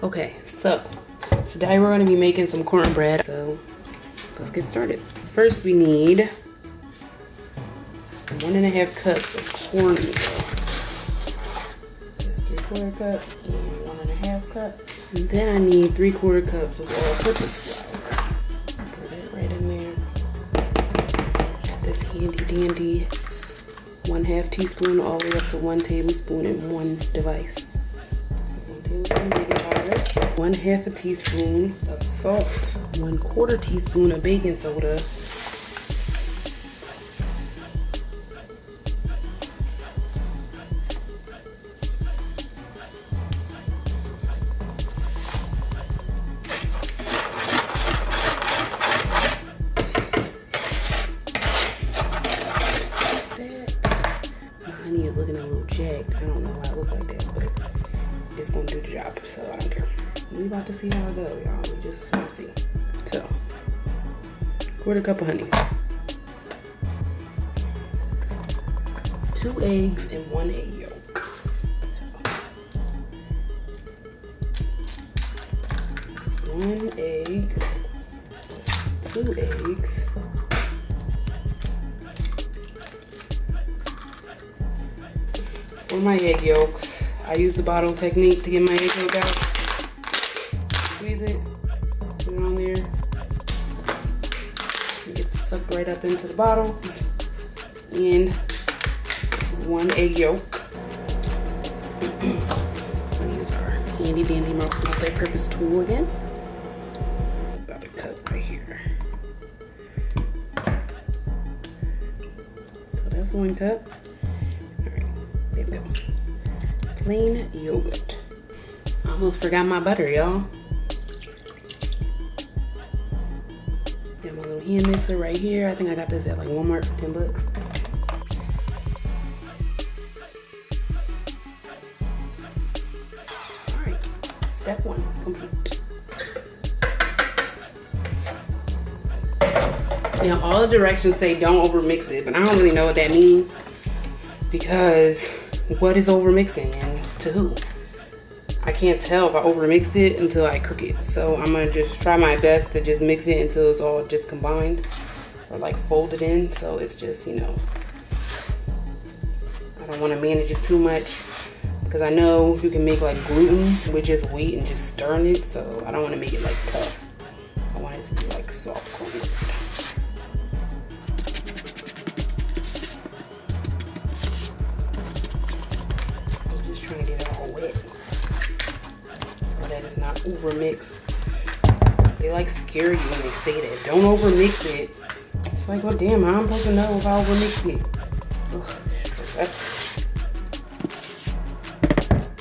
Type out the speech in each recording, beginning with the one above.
Okay, so today we're gonna be making some cornbread. So let's get started. First we need 1.5 cups of cornmeal. 3/4 cup and 1.5 cup. And then I need 3/4 cups of all-purpose flour. Put it right in there. Got this handy dandy 1/2 teaspoon all the way up to 1 tablespoon in one device. 1 tablespoon baking powder, 1/2 teaspoon of salt, 1/4 teaspoon of baking soda, honey is looking a little jagged. I don't know why it looks like that, but it's gonna do the job, so I don't care. We about to see how it goes, y'all. We just wanna see. So, 1/4 cup of honey, 2 eggs and 1 egg yolk. So, 1 egg, 2 eggs. For my egg yolks, I use the bottle technique to get my egg yolk out. Squeeze it, put it on there. It gets sucked right up into the bottle. And 1 egg yolk. I'm gonna use our handy dandy multi-purpose tool again. About a cup right here. So that's 1 cup. There we go. Plain yogurt. I almost forgot my butter, y'all. Got my little hand mixer right here. I think I got this at like Walmart for 10 bucks. All right, step 1 complete. Now all the directions say don't over mix it, but I don't really know what that means, because what is over mixing and to who? I can't tell if I over mixed it until I cook it. So I'm gonna just try my best to just mix it until it's all just combined or like folded in. So it's just, you know, I don't wanna manage it too much, because I know you can make like gluten with just wheat and just stirring it. So I don't wanna make it like tough. I want it to be like soft cornbread. Trying to get it all wet so that it's not over mixed. They like scare you when they say that. Don't over mix it. It's like, well, damn, I'm supposed to know if I over mixed it.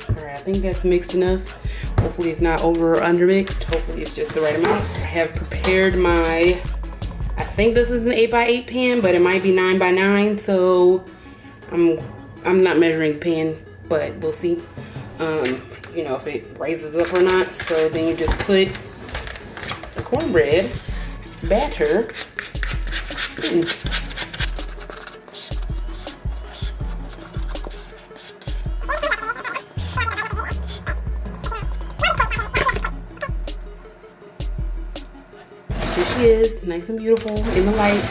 Alright, I think that's mixed enough. Hopefully it's not over or under mixed. Hopefully it's just the right amount. I have prepared my, I think this is an 8x8 pan, but it might be 9x9, so I'm not measuring the pan, but we'll see, you know, if it raises up or not. So then you just put the cornbread batter in. Here she is, nice and beautiful in the light.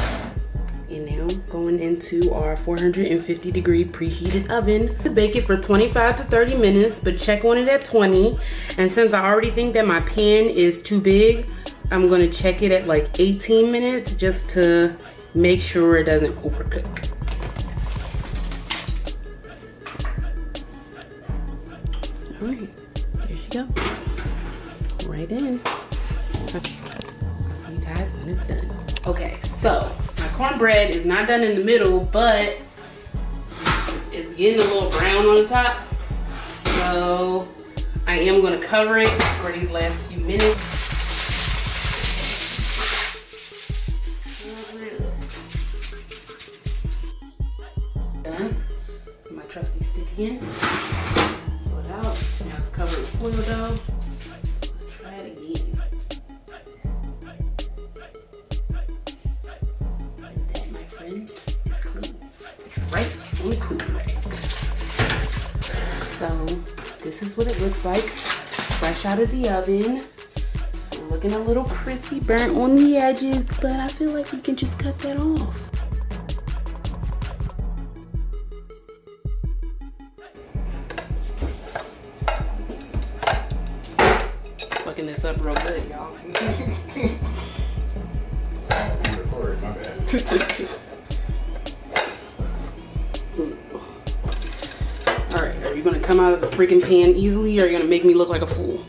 And now going into our 450 degree preheated oven to bake it for 25 to 30 minutes, but check on it at 20. And since I already think that my pan is too big, I'm gonna check it at like 18 minutes just to make sure it doesn't overcook. All right, there she go. Right in. I'll see you guys when it's done. Okay, so my cornbread is not done in the middle, but it's getting a little brown on the top. So I am gonna cover it for these last few minutes. Done. My trusty stick again. Pull it out. Now it's covered with foil dough. Let's try it again. And that, my friend, is clean. It's right on Cornbread. So this is what it looks like fresh out of the oven. It's looking a little crispy, burnt on the edges, but I feel like we can just cut that off. Fucking this up real good, y'all. My bad. Alright, are you gonna come out of the freaking pan easily, or are you gonna make me look like a fool?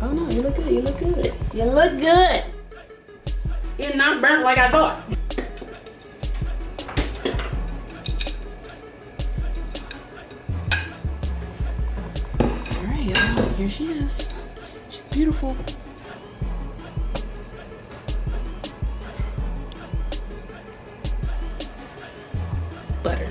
Oh no, you look good, you look good. You look good! It's not burnt like I thought. Alright, y'all, here she is. She's beautiful. Butter.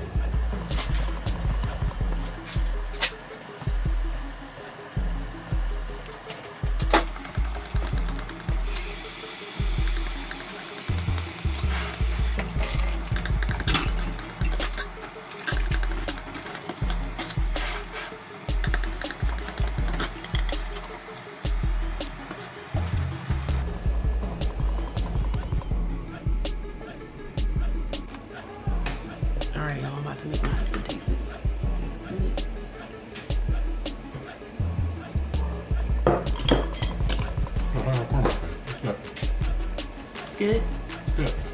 Alright, y'all, I'm about to make my husband taste it. It's good. It's good? It's good.